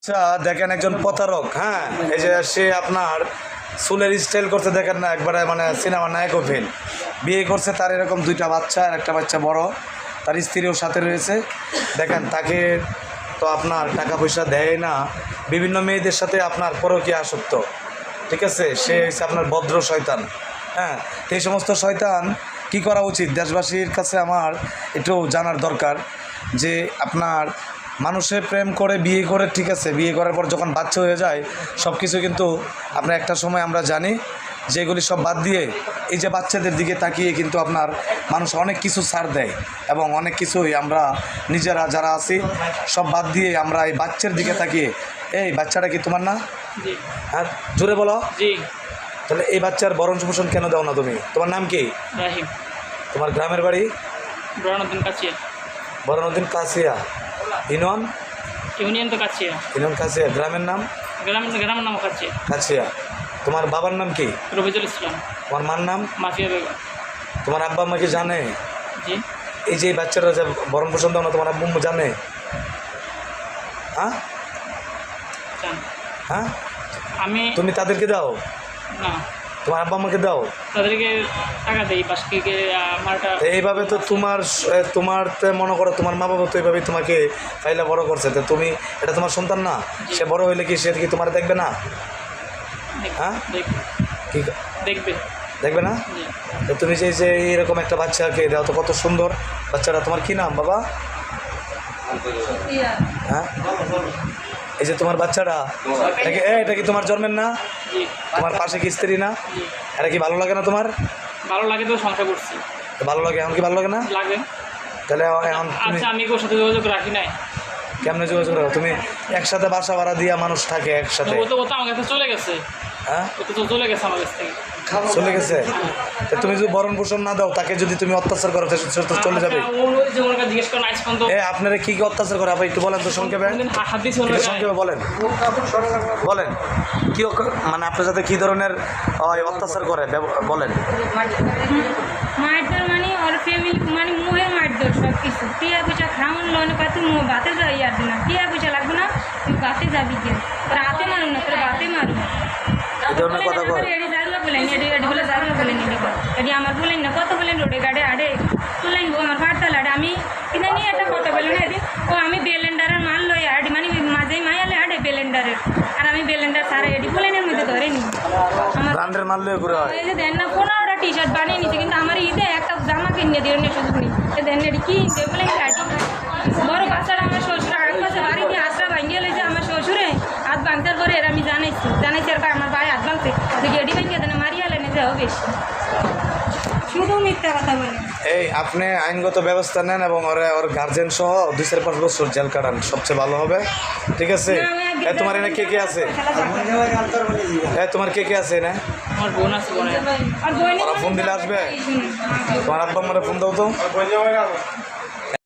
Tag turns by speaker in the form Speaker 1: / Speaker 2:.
Speaker 1: আচ্ছা দেখেন একজন প্রতারক, হ্যাঁ, এই যে সে আপনার চুলের স্টাইল করতে দেখেন না, একবারে মানে সিনেমা নায়কও ফেল। বিয়ে করছে, তার এরকম দুইটা বাচ্চা, আর একটা বাচ্চা বড়, তার স্ত্রীও সাথে রয়েছে। দেখেন তাকে তো আপনার টাকা পয়সা দেয় না, বিভিন্ন মেয়েদের সাথে আপনার পরকীয়া আসক্ত, ঠিক আছে। সে হচ্ছে আপনার ভদ্র শয়তান, হ্যাঁ। তো এই সমস্ত শয়তান কি করা উচিত, দেশবাসীর কাছে আমার একটু জানার দরকার যে আপনার মানুষে প্রেম করে বিয়ে করে, ঠিক আছে, বিয়ে করার পর যখন বাচ্চা হয়ে যায় সব কিছু কিন্তু আপনার একটা সময় আমরা জানি যে এগুলি সব বাদ দিয়ে এই যে বাচ্চাদের দিকে তাকিয়ে কিন্তু আপনার মানুষ অনেক কিছু ছাড় দেয়, এবং অনেক কিছুই আমরা নিজেরা যারা আছি সব বাদ দিয়ে আমরা এই বাচ্চার দিকে তাকিয়ে, এই বাচ্চাটা কি তোমার না? হ্যাঁ, জোরে বলো। তাহলে এই বাচ্চার ভরণ পোষণ কেন দাও না তুমি? তোমার নাম কি?
Speaker 2: রাহিম।
Speaker 1: তোমার গ্রামের বাড়ি?
Speaker 2: বরণউদ্দিন কাছিয়া।
Speaker 1: বরণউদ্দিন কাছিয়া।
Speaker 2: ইউনিয়ন তো কাছিয়া।
Speaker 1: ইউনিয়ন কাছিয়া। গ্রামের নাম?
Speaker 2: গ্রামের নাম কাছিয়া।
Speaker 1: কাছিয়া। তোমার বাবার নাম কি?
Speaker 2: রবিজুল ইসলাম।
Speaker 1: তোমার মার নাম?
Speaker 2: মাফিয়া বেগম।
Speaker 1: তোমার আব্বা আম্মা কি জানে
Speaker 2: জি।
Speaker 1: এই যে বাচ্চারা যে ভরণ পোষণ দাও না, তোমার আব্বু আম্মু জানে? হ্যাঁ হ্যাঁ, তুমি তাদেরকে দাও
Speaker 2: না?
Speaker 1: তোমার আব্বা আম্মাকে দাও?
Speaker 2: তাদেরকে টাকা দেই পাশকে আমারটা।
Speaker 1: এইভাবে তো তোমার মনে করো তোমার মা বাবা তো এইভাবেই তোমাকে ফাইলা বড় করছে, তো তুমি এটা তোমার সন্তান না? সে বড় হইলে কি সে কি তোমার দেখবে না? হ্যাঁ, কি দেখবে না? তো তুমি যে এরকম একটা বাচ্চাকে দাও, তো কত সুন্দর বাচ্চাটা। তোমার কি নাম বাবা? হ্যাঁ, এই যে তোমার বাচ্চাটা, এটা কি তোমার জন্মের না? তোমার পাশে কি স্ত্রী না? এটা কি ভালো লাগে না তোমার?
Speaker 2: ভালো লাগে তো, সংসার করছি।
Speaker 1: ভালো লাগে, এখন কি ভালো লাগে না?
Speaker 2: লাগে।
Speaker 1: তাহলে এখন
Speaker 2: আচ্ছা, আমি ওর সাথে যোগাযোগ রাখি নাই।
Speaker 1: কেমনে যোগাযোগ রাখো? তুমি একসাথে বাসা ভাড়া দিয়া মানুষ থাকে একসাথে।
Speaker 2: ও তো আমার কাছে চলে গেছে।
Speaker 1: হ্যাঁ,
Speaker 2: ও তো চলে গেছে আমার কাছ থেকে।
Speaker 1: চলে গেছে। তা তুমি যদি ভরণ পোষণ না দাও, তাকে যদি তুমি অত্যাচার করো, সে তো চলে যাবে।
Speaker 2: জিজ্ঞেস করেন আজ পর্যন্ত
Speaker 1: আপনারা কি অত্যাচার করে আপনি একটু বলেন তো সংক্ষেপে। সংক্ষেপে বলেন বলেন কি মানে আপনার সাথে কি ধরনের অত্যাচার করে বলেন।
Speaker 3: মারধর মানে ওর ফ্যামিলি মানে মুহের মারধর সব কিছু। টিয়া পয়সা খাওয়ান লোন কয় তুই বাতে যাই আর না, টিয়া পয়সা লাগবে না, তুই বাতে যাবি কে, তোর হাতে মারুন না, তোর বাতে মারুন।
Speaker 1: এই ধরনের কথা কয়।
Speaker 3: এডি জারলা বলেন, এডি বলে জারলা বলেন, এডি আমার বলেন না, কত বলেন রোডে গাড়ে আড়ে তুলেন গো আমার ফাটতাল আড়ে। আমি কিনা নিয়ে একটা কথা বলেন এডি, ও আমি বেলেন্ডারের মাল লই আড়ি মানে মাঝেই মায়ালে আড়ে বেলেন্ডারের, আর আমি বেলেন্ডার সারা এডি বলেনের মধ্যে ধরেনি আমার
Speaker 1: ব্র্যান্ডের মাল লয়ে ঘুরে হয়।
Speaker 3: এই যে দেন না 15টা টি শার্ট বানিয়ে নিছে, কিন্তু আমার ঈদে একটা জামা কিনে দিয়ে নিয়ে সুযোগ নেই। দেন এডি কি বলে কাটি বড় বাচ্চারা আমার শ্বশুর আগ পাশে বাড়ি দিয়ে আশ্রা ভাঙিয়ে লইছে। আমার শ্বশুরে হাত ভাঙতার পরে এর আমি জানাইছি আর আমার ভাই হাত ভাঙছে দেখি এডি ভাঙিয়ে দেন মারিয়া লেনে যাও বেশি, শুধু মিথ্যা কথা বলে।
Speaker 1: এই আপনি আইনগত ব্যবস্থা নেন এবং ওর গার্জেন সহ 2-5 বছর জেল কাটান, সবচেয়ে ভালো হবে, ঠিক আছে। তোমার এনে কে কে আছে? তোমার কে কে আছে না?
Speaker 2: আমার বোন আছে।
Speaker 1: ওরা ফোন দিলে আসবে? তোমার আব্বা আম্মারে ফোন দাও তো।